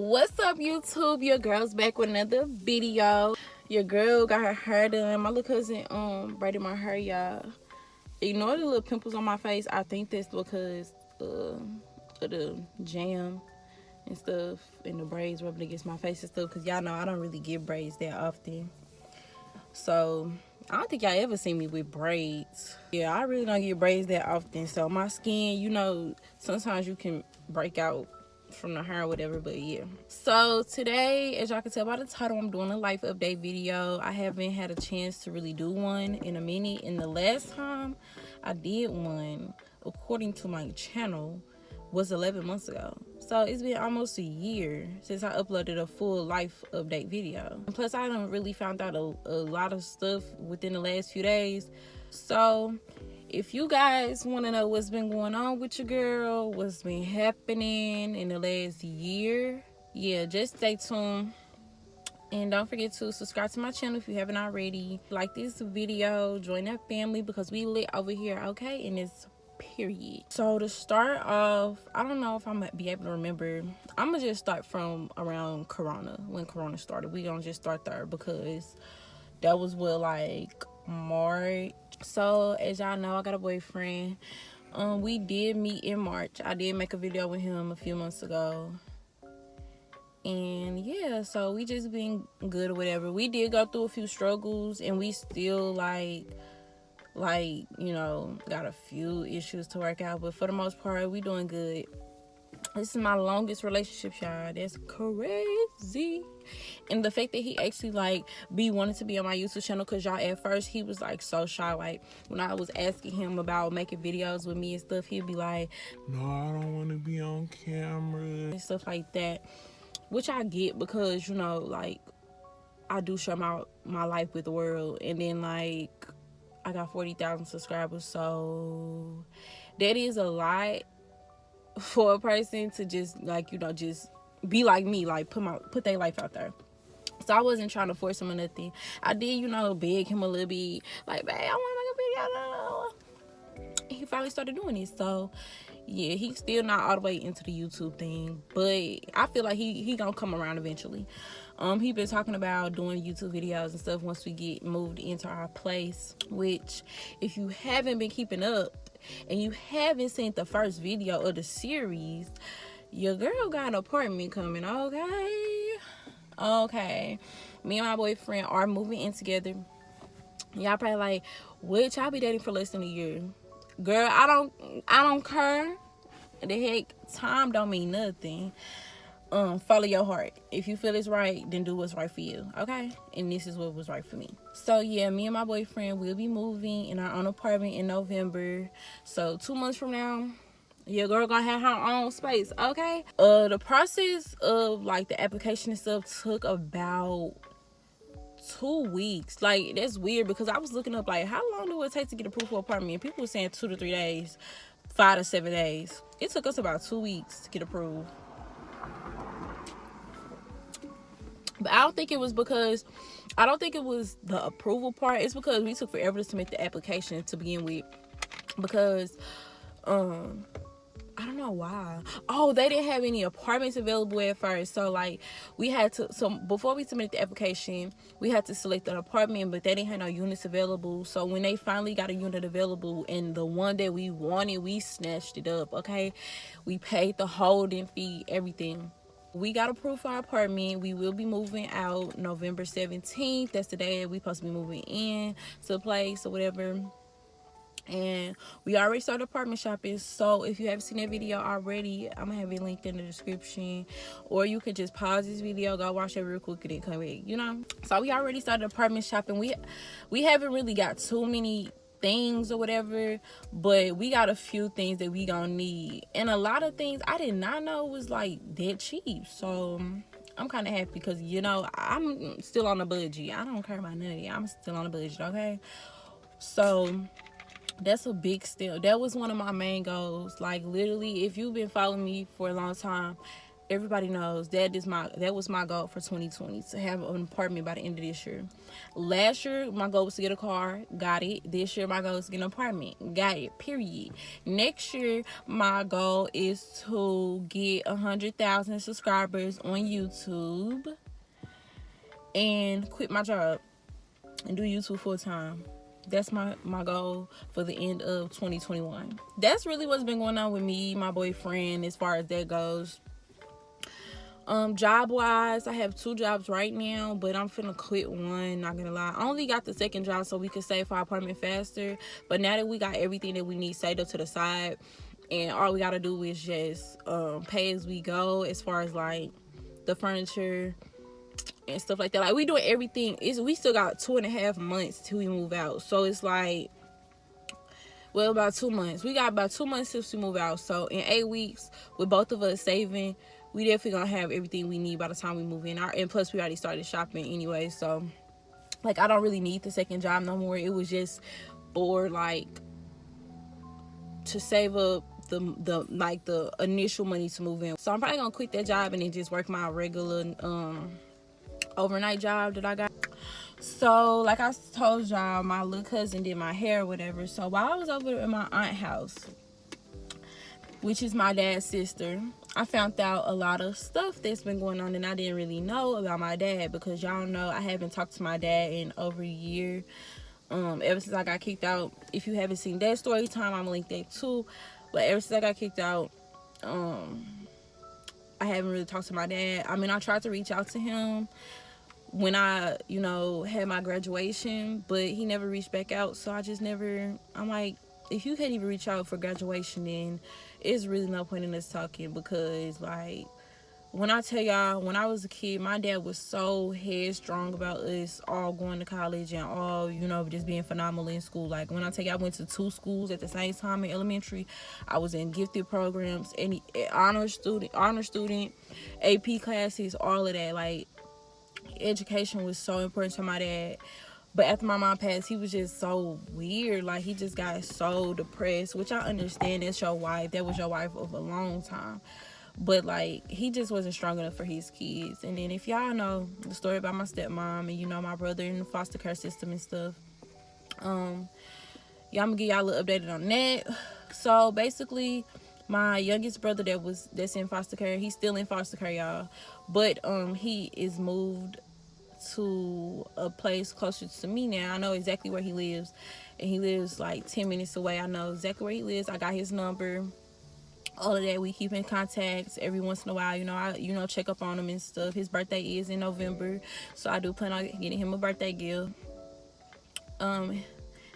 What's up, YouTube? Your girl's back with another video. Your girl got her hair done. My little cousin braided my hair, y'all. Ignore the little pimples on my face. I think that's because of the jam and stuff and the braids rubbing against my face and stuff, because y'all know I don't really get braids that often. So I don't think y'all ever seen me with braids. Yeah, I really don't get braids that often. So my skin, you know, sometimes you can break out from the hair or whatever, but yeah. So today, as y'all can tell by the title, I'm doing a life update video. I haven't had a chance to really do one in a minute, and the last time I did one, according to my channel, was 11 months ago. So it's been almost a year since I uploaded a full life update video. And plus, I done really found out a lot of stuff within the last few days. So if you guys want to know what's been going on with your girl, what's been happening in the last year, yeah, just stay tuned. And don't forget to subscribe to my channel if you haven't already. Like this video, join that family because we lit over here, okay? And it's period. So to start off, I don't know if I'm gonna be able to remember. I'm gonna just start from around Corona, when Corona started. We gonna just start there because that was what, like March. So as y'all know, I got a boyfriend. We did meet in March. I did make a video with him a few months ago. And yeah, so we just been good or whatever. We did go through a few struggles, and we still like you know, got a few issues to work out, but for the most part we doing good. This is my longest relationship, y'all. That's crazy. And the fact that he actually like wanted to be on my YouTube channel, because y'all, at first he was like so shy. Like when I was asking him about making videos with me and stuff, he'd be like, no, I don't want to be on camera and stuff like that, which I get, because you know, like I do share my life with the world. And then like I got 40,000 subscribers, so that is a lot for a person to just, like, you know, just be like me, like put their life out there. So I wasn't trying to force him or nothing. I did, you know, beg him a little bit, like, babe, I want to make a video. He finally started doing it. So yeah, he's still not all the way into the YouTube thing, but I feel like he gonna come around eventually. He been talking about doing YouTube videos and stuff once we get moved into our place, which if you haven't been keeping up and you haven't seen the first video of the series, your girl got an apartment coming, okay. Me and my boyfriend are moving in together. Y'all probably like, what, y'all be dating for less than a year? Girl, I don't care. The heck, time don't mean nothing. Follow your heart. If you feel it's right, then do what's right for you, okay? And this is what was right for me. So yeah, me and my boyfriend will be moving in our own apartment in November. So 2 months from now, your girl gonna have her own space, okay? The process of like the application and stuff took about 2 weeks. Like, that's weird, because I was looking up like how long do it take to get approved for an apartment, and people were saying 2 to 3 days, 5 to 7 days. It took us about 2 weeks to get approved. But I don't think it was the approval part. It's because we took forever to submit the application to begin with, because I don't know why. Oh, they didn't have any apartments available at first. So like so before we submitted the application, we had to select an apartment, but they didn't have no units available. So when they finally got a unit available, and the one that we wanted, we snatched it up, okay? We paid the holding fee, everything. We got approved for our apartment. We will be moving out November 17th. That's the day we supposed to be moving in to the place or whatever. And we already started apartment shopping. So if you haven't seen that video already, I'm gonna have it linked in the description, or you could just pause this video, go watch it real quick, and then come back, you know. So we already started apartment shopping. We haven't really got too many things or whatever, but we got a few things that we gonna need, and a lot of things I did not know was like that cheap. So I'm kind of happy, because you know I'm still on a budget. I don't care about none of that. I'm still on a budget, okay? So that's a big step. That was one of my main goals. Like literally, if you've been following me for a long time, everybody knows that was my goal for 2020, to have an apartment by the end of this year. Last year my goal was to get a car, got it. This year my goal is to get an apartment, got it, period. Next year my goal is to get 100,000 subscribers on YouTube and quit my job and do YouTube full time. That's my goal for the end of 2021. That's really what's been going on with me, my boyfriend, as far as that goes. Job wise, I have 2 jobs right now, but I'm finna quit one, not gonna lie. I only got the second job so we could save for our apartment faster, but now that we got everything that we need saved up to the side, and all we gotta do is just pay as we go, as far as like the furniture and stuff like that. Like, we doing everything. We still got 2.5 months till we move out, so it's like, well, about 2 months. We got about 2 months since we move out, so in 8 weeks with both of us saving, we definitely gonna have everything we need by the time we move in. And plus we already started shopping anyway, so like, I don't really need the second job no more. It was just for like to save up the initial money to move in. So I'm probably gonna quit that job and then just work my regular overnight job that I got. So like I told y'all, my little cousin did my hair or whatever. So while I was over at my aunt's house, which is my dad's sister, I found out a lot of stuff that's been going on and I didn't really know about my dad, because y'all know I haven't talked to my dad in over a year. Ever since I got kicked out. If you haven't seen that story time, I'm gonna link that too. But ever since I got kicked out, I haven't really talked to my dad. I mean, I tried to reach out to him when I, had my graduation, but he never reached back out. So I just never, I'm like, if you can't even reach out for graduation, then it's really no point in us talking, because like, when I tell y'all, when I was a kid, my dad was so headstrong about us all going to college and all, just being phenomenal in school. Like, when I tell you I went to 2 schools at the same time in elementary, I was in gifted programs, any honor student, AP classes, all of that. Like, education was so important to my dad. But after my mom passed, he was just so weird. Like, he just got so depressed, which I understand. That's your wife. That was your wife of a long time. But like, he just wasn't strong enough for his kids. And then if y'all know the story about my stepmom and my brother in the foster care system and stuff, I'm gonna give y'all a little updated on that. So basically, my youngest brother that's in foster care, he's still in foster care, y'all, but he is moved to a place closer to me now. I know exactly where he lives, and he lives like 10 minutes away. I know exactly where he lives. I got his number, all of that. We keep in contact every once in a while. I check up on him and stuff. His birthday is in November, so I do plan on getting him a birthday gift.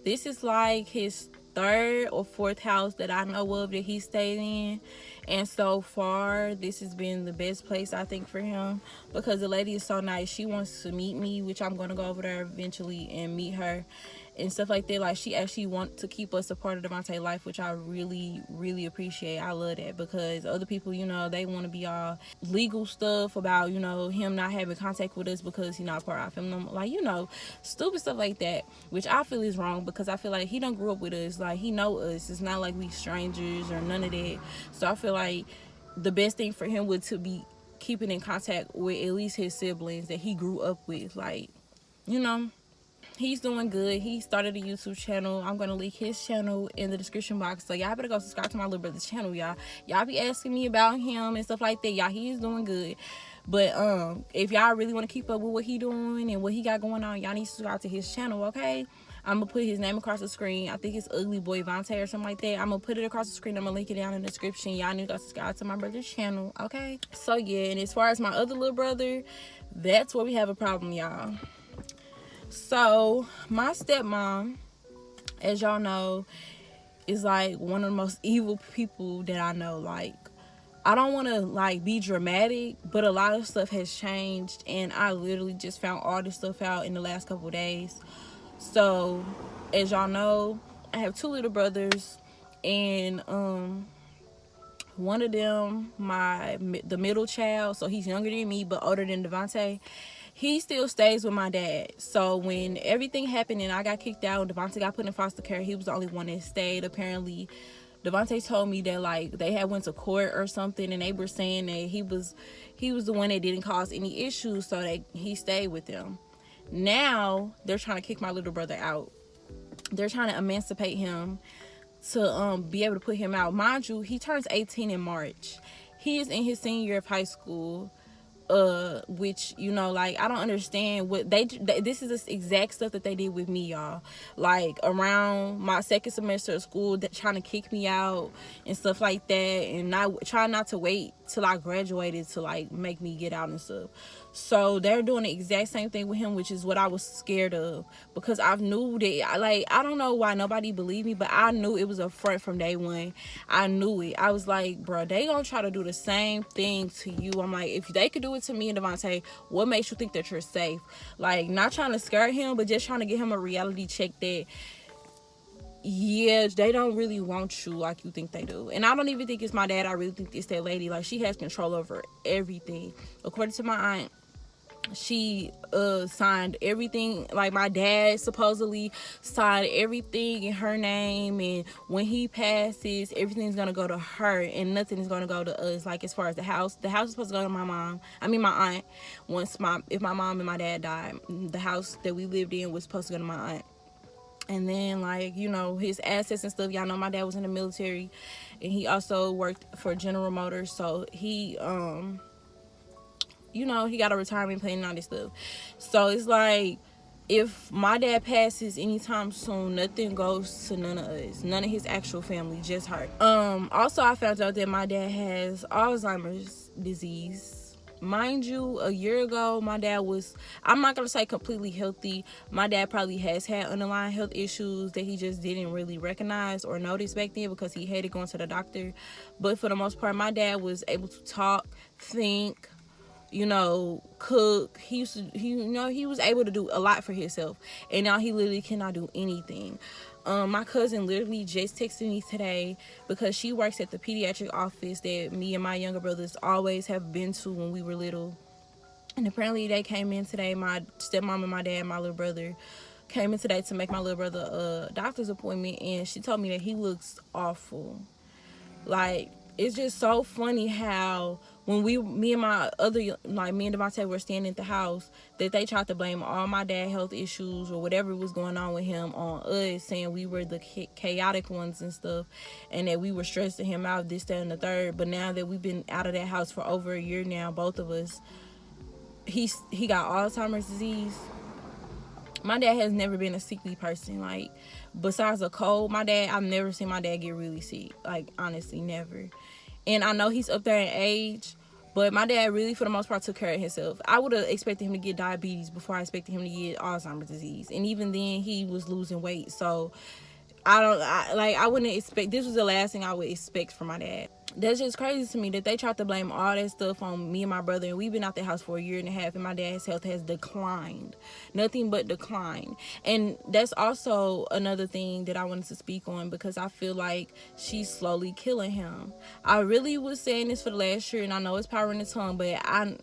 This is like his 3rd or 4th house that I know of that he stayed in, and so far this has been the best place, I think, for him, because the lady is so nice. She wants to meet me, which I'm gonna go over there eventually and meet her and stuff like that. Like, she actually wants to keep us a part of Devontae life, which I really, really appreciate. I love that, because other people, they want to be all legal stuff about, him not having contact with us because he's not part of our family. Like, stupid stuff like that, which I feel is wrong, because I feel like he done grew up with us. Like, he know us. It's not like we strangers or none of that. So I feel like the best thing for him would to be keeping in contact with at least his siblings that he grew up with. Like, he's doing good. He started a YouTube channel. I'm gonna link his channel in the description box, so y'all better go subscribe to my little brother's channel, y'all be asking me about him and stuff like that. Y'all, he's doing good. But if y'all really want to keep up with what he doing and what he got going on, y'all need to subscribe to his channel, okay? I'm gonna put his name across the screen. I think it's Ugly Boy Vontae or something like that. I'm gonna put it across the screen. I'm gonna link it down in the description. Y'all need to go subscribe to my brother's channel, okay? So yeah, and as far as my other little brother, that's where we have a problem, y'all. So my stepmom, as y'all know, is like one of the most evil people that I know. Like, I don't want to like be dramatic, but a lot of stuff has changed, and I literally just found all this stuff out in the last couple of days. So as y'all know, I have 2 little brothers, and one of them, the middle child, so he's younger than me but older than Devontae, he still stays with my dad. So when everything happened and I got kicked out and Devontae got put in foster care, he was the only one that stayed. Apparently Devontae told me that like they had went to court or something, and they were saying that he was the one that didn't cause any issues, so that he stayed with them. Now they're trying to kick my little brother out. They're trying to emancipate him to be able to put him out. Mind you, he turns 18 in March. He is in his senior year of high school. Which, you know, like, I don't understand what this is the exact stuff that they did with me, y'all. Like, around my second semester of school, trying to kick me out and stuff like that, and trying not to wait till I graduated to like make me get out and stuff. So they're doing the exact same thing with him, which is what I was scared of, because I knew that, I don't know why nobody believed me, but I knew it was a front from day one. I knew it. I was like, bro, they gonna try to do the same thing to you. I'm like, if they could do it to me and Devontae, what makes you think that you're safe? Like, not trying to scare him, but just trying to get him a reality check that, yeah, they don't really want you like you think they do. And I don't even think it's my dad. I really think it's that lady. Like, she has control over everything. According to my aunt, she signed everything. Like, my dad supposedly signed everything in her name, and when he passes, everything's gonna go to her and nothing is gonna go to us. Like, as far as the house is supposed to go to my aunt. If my mom and my dad died, the house that we lived in was supposed to go to my aunt. And then, like, you know, his assets and stuff, y'all know my dad was in the military, and he also worked for General Motors, so he you know, he got a retirement plan and all this stuff. So it's like, if my dad passes anytime soon, nothing goes to none of us, none of his actual family, just her. Also, I found out that my dad has Alzheimer's disease. Mind you, a year ago, my dad was, I'm not gonna say completely healthy. My dad probably has had underlying health issues that he just didn't really recognize or notice back then, because he hated going to the doctor. But for the most part, my dad was able to talk, think, you know, cook. He was able to do a lot for himself, and now he literally cannot do anything. My cousin literally just texted me today, because she works at the pediatric office that me and my younger brothers always have been to when we were little. And apparently they came in today. My stepmom and my dad and my little brother came in today to make my little brother a doctor's appointment, and she told me that he looks awful. Like, it's just so funny how when me and Devontae were standing at the house, that they tried to blame all my dad's health issues or whatever was going on with him on us, saying we were the chaotic ones and stuff, and that we were stressing him out, this, that, and the third. But now that we've been out of that house for over a year now, both of us, he got Alzheimer's disease. My dad has never been a sickly person. Like, besides a cold, I've never seen my dad get really sick. Like, honestly, never. And I know he's up there in age, but my dad really, for the most part, took care of himself. I would have expected him to get diabetes before I expected him to get Alzheimer's disease. And even then, he was losing weight. So, I wouldn't expect, this was the last thing I would expect from my dad. That's just crazy to me that they tried to blame all that stuff on me and my brother, and we've been out the house for a year and a half, and my dad's health has declined. Nothing but decline. And that's also another thing that I wanted to speak on, because I feel like she's slowly killing him. I really was saying this for the last year, and I know it's power in the tongue, but I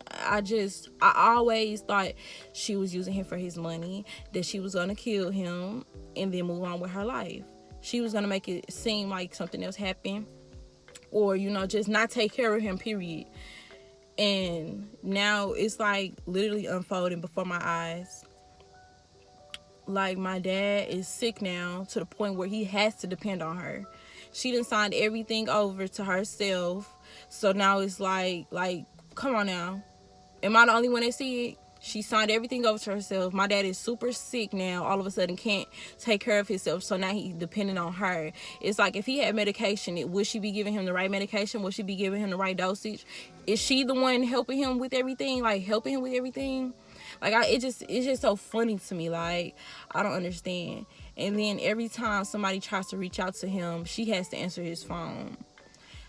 always thought she was using him for his money, that she was going to kill him and then move on with her life. She was going to make it seem like something else happened, or, you know, just not take care of him, period. And now it's like literally unfolding before my eyes. Like, my dad is sick now to the point where he has to depend on her. She done signed everything over to herself. So now it's like, come on now. Am I the only one that see it? She signed everything over to herself. My dad is super sick now. All of a sudden can't take care of himself. So now he's dependent on her. It's like, if he had medication, would she be giving him the right medication? Would she be giving him the right dosage? Is she the one helping him with everything? Like, it's just so funny to me. Like, I don't understand. And then every time somebody tries to reach out to him, she has to answer his phone.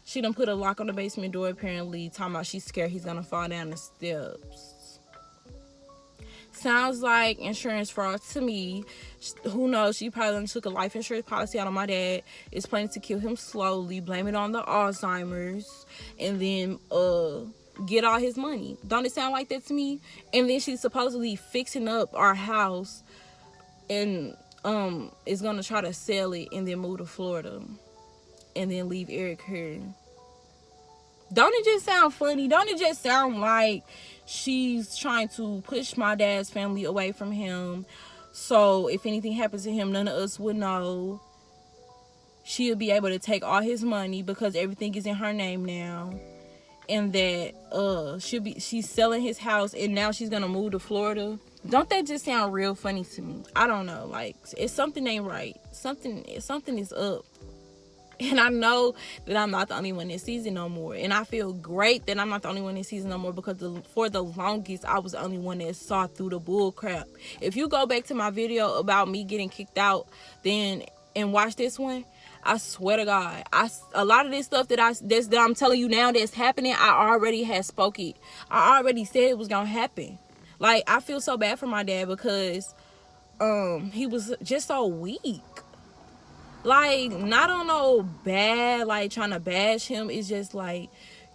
She done put a lock on the basement door, apparently, talking about she's scared he's gonna fall down the steps. Sounds like insurance fraud to me. Who knows? She probably took a life insurance policy out on my dad, is planning to kill him slowly, blame it on the Alzheimer's, and then get all his money. Don't it sound like that to me? And then she's supposedly fixing up our house, and is gonna try to sell it and then move to Florida. and then leave Eric here. Don't it just sound funny? Don't it just sound like she's trying to push my dad's family away from him, so if anything happens to him, none of us would know. She'll be able to take all his money because everything is in her name now. And that she's selling his house, and now she's gonna move to Florida. Don't that just sound real funny to me? I don't know. Like, it's something ain't right. Something is up. And I know that I'm not the only one that sees it no more. And I feel great that I'm not the only one that sees it no more, because for the longest, I was the only one that saw through the bull crap. If you go back to my video about me getting kicked out and watch this one, I swear to God, a lot of this stuff that I'm telling you now that's happening, I already had spoke it. I already said it was gonna happen. Like, I feel so bad for my dad because he was just so weak. Like, not on no bad, like, trying to bash him. It's just like,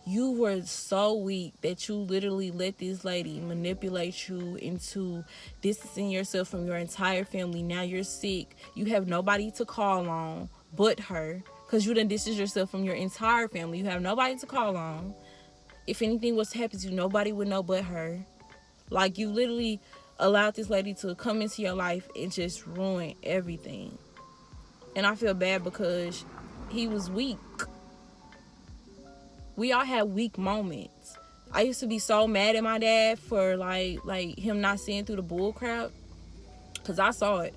you were so weak that you literally let this lady manipulate you into distancing yourself from your entire family. Now you're sick. You have nobody to call on but her, because you done distanced yourself from your entire family. You have nobody to call on. If anything was to happen to you, nobody would know but her. Like, you literally allowed this lady to come into your life and just ruin everything. And I feel bad because he was weak. We all have weak moments. I used to be so mad at my dad for like him not seeing through the bull crap, because I saw it.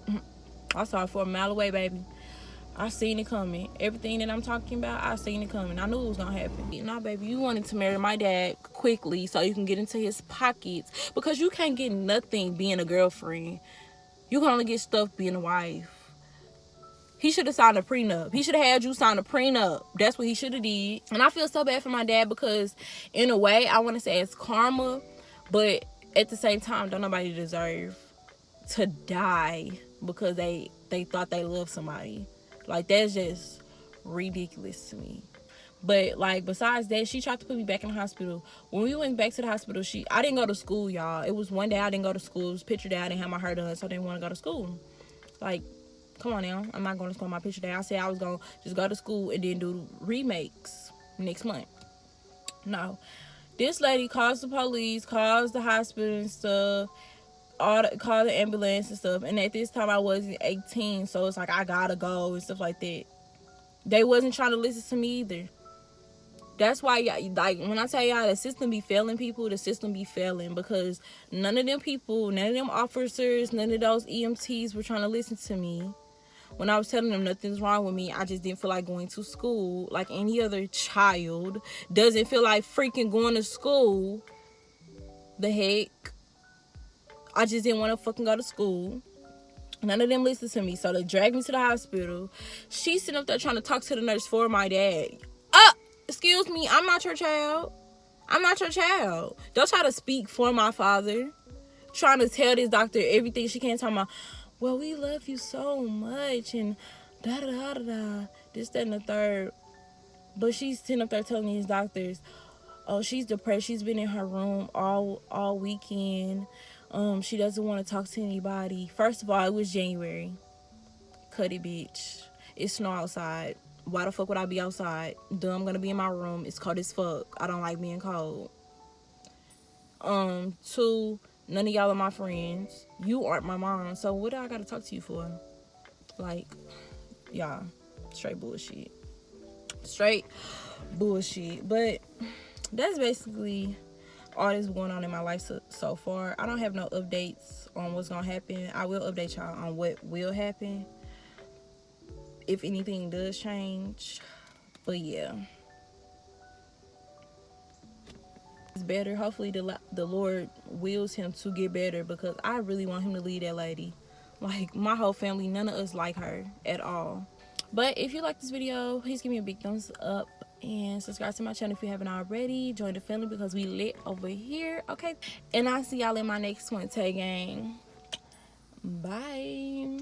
I saw it for a mile away, baby. I seen it coming. Everything that I'm talking about, I seen it coming. I knew it was gonna happen. Nah, baby, you wanted to marry my dad quickly so you can get into his pockets, because you can't get nothing being a girlfriend. You can only get stuff being a wife. He should have signed a prenup. He should have had you sign a prenup. That's what he should have did. And I feel so bad for my dad, because in a way, I want to say it's karma, but at the same time, don't nobody deserve to die because they thought they loved somebody. Like, that's just ridiculous to me. But, like, besides that, she tried to put me back in the hospital. When we went back to the hospital, I didn't go to school, y'all. It was one day I didn't go to school. It was picture day. I didn't have my hair done, so I didn't want to go to school. Like, come on now. I'm not going to school on my picture day. I said I was going to just go to school and then do remakes next month. No. This lady calls the police, calls the hospital and stuff, call the ambulance and stuff. And at this time, I wasn't 18, so it's like I gotta go and stuff like that. They wasn't trying to listen to me either. That's why, like, when I tell y'all the system be failing people, the system be failing, because none of them people, none of them officers, none of those EMTs were trying to listen to me. When I was telling them nothing's wrong with me, I just didn't feel like going to school like any other child doesn't feel like freaking going to school. The heck? I just didn't want to fucking go to school. None of them listened to me, so they dragged me to the hospital. She's sitting up there trying to talk to the nurse for my dad. Excuse me, I'm not your child. I'm not your child. Don't try to speak for my father. Trying to tell this doctor everything she can, talking about, well, we love you so much, and da-da-da-da-da, this, that, and the third. But she's sitting up there telling these doctors, oh, she's depressed. She's been in her room all weekend. She doesn't want to talk to anybody. First of all, it was January. Cut it, bitch. It's snow outside. Why the fuck would I be outside? Duh, I'm gonna be in my room. It's cold as fuck. I don't like being cold. 2, none of y'all are my friends. You aren't my mom. So what do I gotta talk to you for? Like, y'all, straight bullshit. Straight bullshit. But that's basically all that's going on in my life so far. I don't have no updates on what's gonna happen. I will update y'all on what will happen if anything does change. But yeah, it's better. Hopefully the Lord wills him to get better, because I really want him to leave that lady. Like, my whole family, none of us like her at all. But if you like this video, please give me a big thumbs up and subscribe to my channel if you haven't already. Join the family because we lit over here, okay? And I'll see y'all in my next one. Tay gang. Bye.